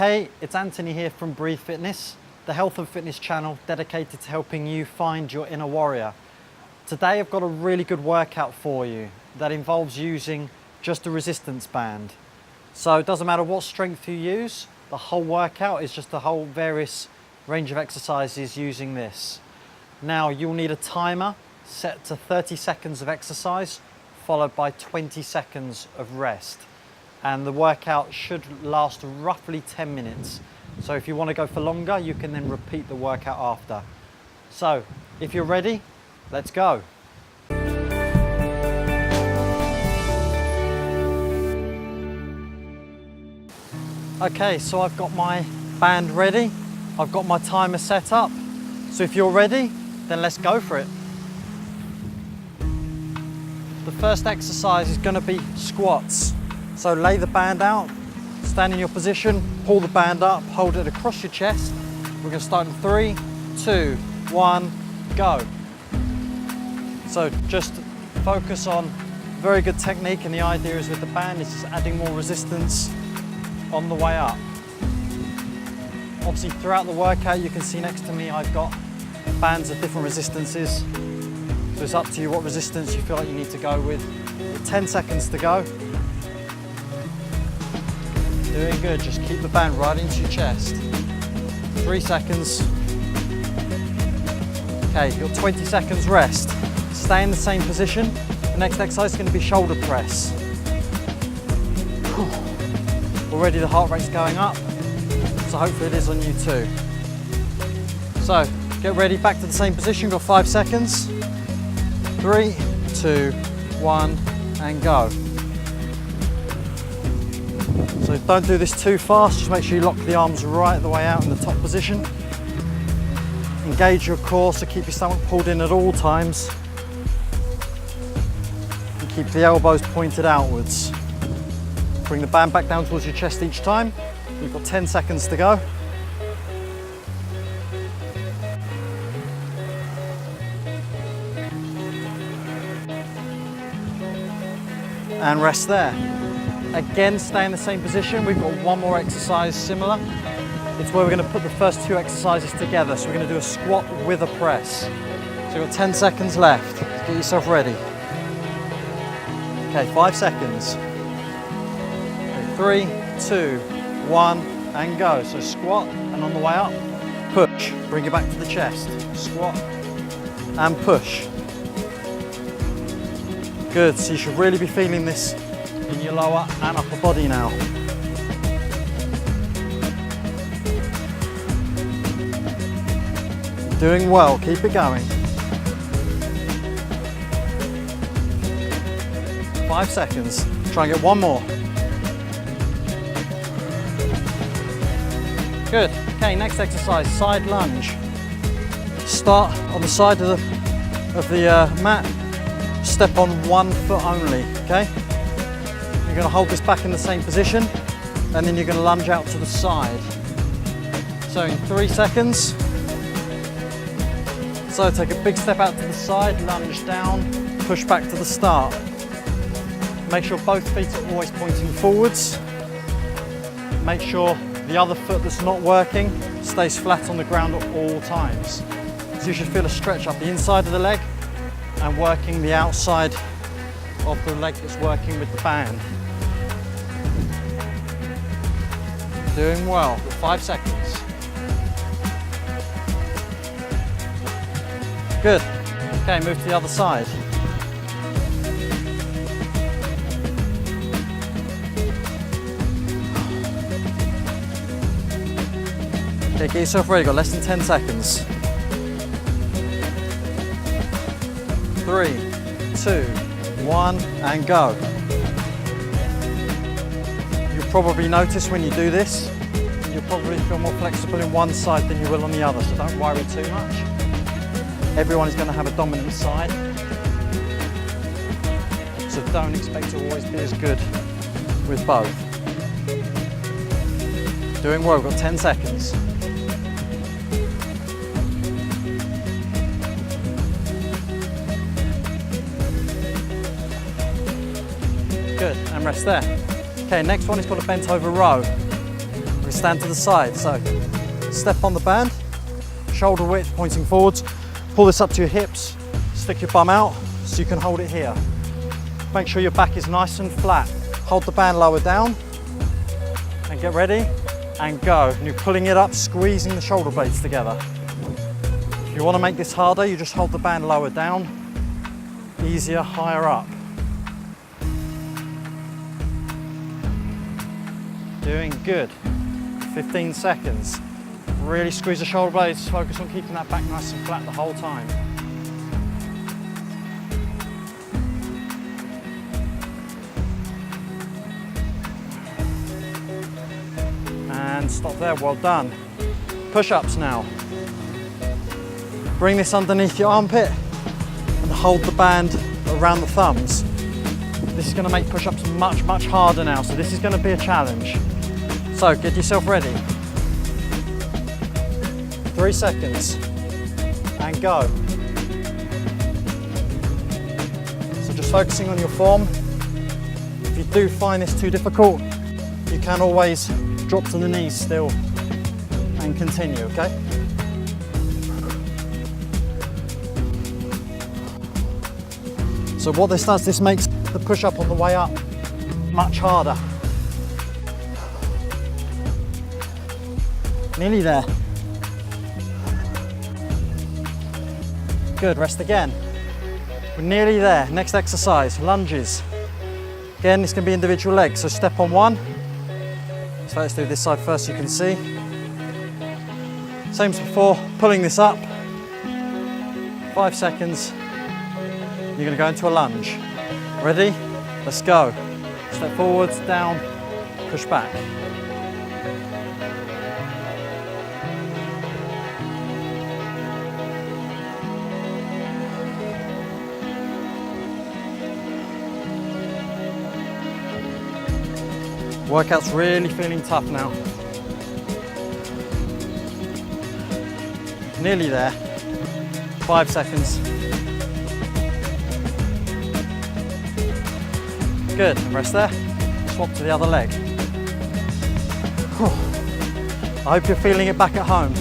Hey, it's Anthony here from Breathe Fitness, the health and fitness channel dedicated to helping you find your inner warrior. Today I've got a really good workout for you that involves using just a resistance band. So it doesn't matter what strength you use, the whole workout is just a whole various range of exercises using this. Now you'll need a timer set to 30 seconds of exercise followed by 20 seconds of rest. And the workout should last roughly 10 minutes. So if you want to go for longer, you can then repeat the workout after. So if you're ready, let's go. Okay, so I've got my band ready. I've got my timer set up. So if you're ready, then let's go for it. The first exercise is going to be squats. So lay the band out, stand in your position, pull the band up, hold it across your chest. We're going to start in 3, 2, 1, go. So just focus on very good technique, and the idea is with the band is just adding more resistance on the way up. Obviously throughout the workout you can see next to me I've got bands of different resistances. So it's up to you what resistance you feel like you need to go with. 10 seconds to go. Doing good, just keep the band right into your chest. 3 seconds. Okay, you've got 20 seconds rest. Stay in the same position. The next exercise is going to be shoulder press. Already the heart rate's going up, so hopefully it is on you too. So, get ready, back to the same position, you've got 5 seconds. 3, 2, 1, and go. So don't do this too fast, just make sure you lock the arms right the way out in the top position. Engage your core, so keep your stomach pulled in at all times. And keep the elbows pointed outwards. Bring the band back down towards your chest each time. You've got 10 seconds to go. And rest there. Again, stay in the same position. We've got one more exercise similar. It's where we're going to put the first 2 exercises together. So we're going to do a squat with a press. So you've got 10 seconds left. Get yourself ready. Okay, 5 seconds. 3, 2, 1, and go. So squat, and on the way up, push. Bring it back to the chest. Squat, and push. Good, so you should really be feeling this in your lower and upper body now. Doing well, keep it going. 5 seconds, try and get one more. Good, okay, next exercise, side lunge. Start on the side of the mat, step on 1 foot only, okay? You're going to hold this back in the same position, and then you're going to lunge out to the side. So in 3 seconds. So take a big step out to the side, lunge down, push back to the start. Make sure both feet are always pointing forwards. Make sure the other foot that's not working stays flat on the ground at all times. So you should feel a stretch up the inside of the leg and working the outside of the leg that's working with the band. Doing well, 5 seconds. Good. Okay, move to the other side. Okay, get yourself ready, got less than 10 seconds. 3, 2, 1, and go. You'll probably notice when you do this, you'll probably feel more flexible in one side than you will on the other, so don't worry too much. Everyone is going to have a dominant side, so don't expect to always be as good with both. Doing well, we've got 10 seconds. Good, and rest there. Okay, next one is called a bent over row. We're going we stand to the side. So step on the band, shoulder width pointing forwards, pull this up to your hips, stick your bum out so you can hold it here. Make sure your back is nice and flat. Hold the band lower down and get ready and go. And you're pulling it up, squeezing the shoulder blades together. If you want to make this harder, you just hold the band lower down, easier, higher up. Doing good. 15 seconds. Really squeeze the shoulder blades, focus on keeping that back nice and flat the whole time. And stop there, well done. Push-ups now. Bring this underneath your armpit and hold the band around the thumbs. This is going to make push-ups much, much harder now, so this is going to be a challenge. So get yourself ready. 3 seconds and go. So just focusing on your form. If you do find this too difficult, you can always drop to the knees still and continue, okay? So what this does, this makes the push-up on the way up much harder. Nearly there. Good, rest again. We're nearly there. Next exercise, lunges. Again, this can be individual legs, so step on one. So let's do this side first so you can see. Same as before, pulling this up. 5 seconds. You're going to go into a lunge. Ready? Let's go. Step forwards, down, push back. Workout's really feeling tough now. Nearly there. 5 seconds. Good, and rest there. Swap to the other leg. I hope you're feeling it back at home.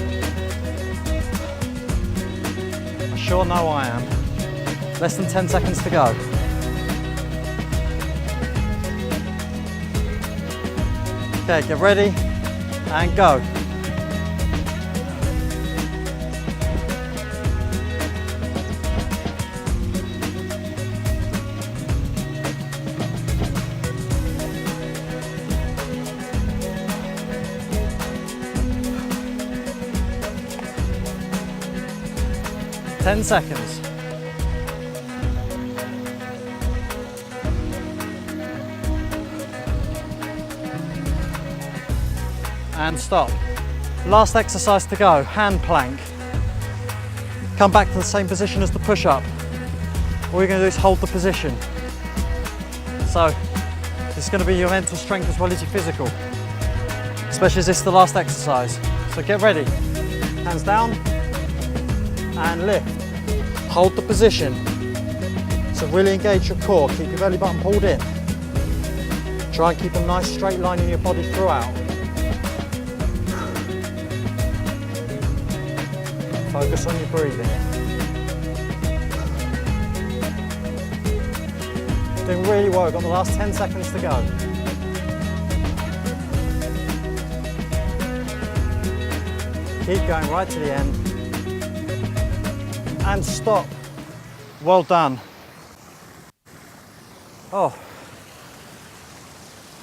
I sure know I am. Less than 10 seconds to go. Okay, get ready and go. Ten seconds. And stop. Last exercise to go, hand plank. Come back to the same position as the push-up. All you're going to do is hold the position. So this is going to be your mental strength as well as your physical, especially as this is the last exercise. So get ready. Hands down and lift. Hold the position. So really engage your core. Keep your belly button pulled in. Try and keep a nice straight line in your body throughout. Focus on your breathing. Doing really well, we've got the last 10 seconds to go. Keep going right to the end. And stop. Well done. Oh.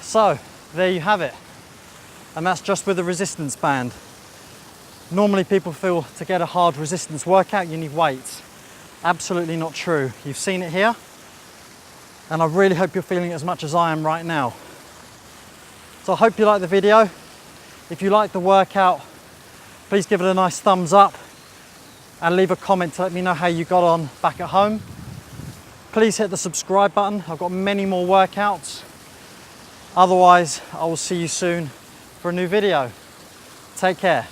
So, there you have it. And that's just with a resistance band. Normally people feel to get a hard resistance workout you need weights. Absolutely not true. You've seen it here, and I really hope you're feeling it as much as I am right now. So I hope you liked the video. If you liked the workout, please give it a nice thumbs up and leave a comment to let me know how you got on back at home. Please hit the subscribe button. I've got many more workouts. Otherwise, I will see you soon for a new video. Take care.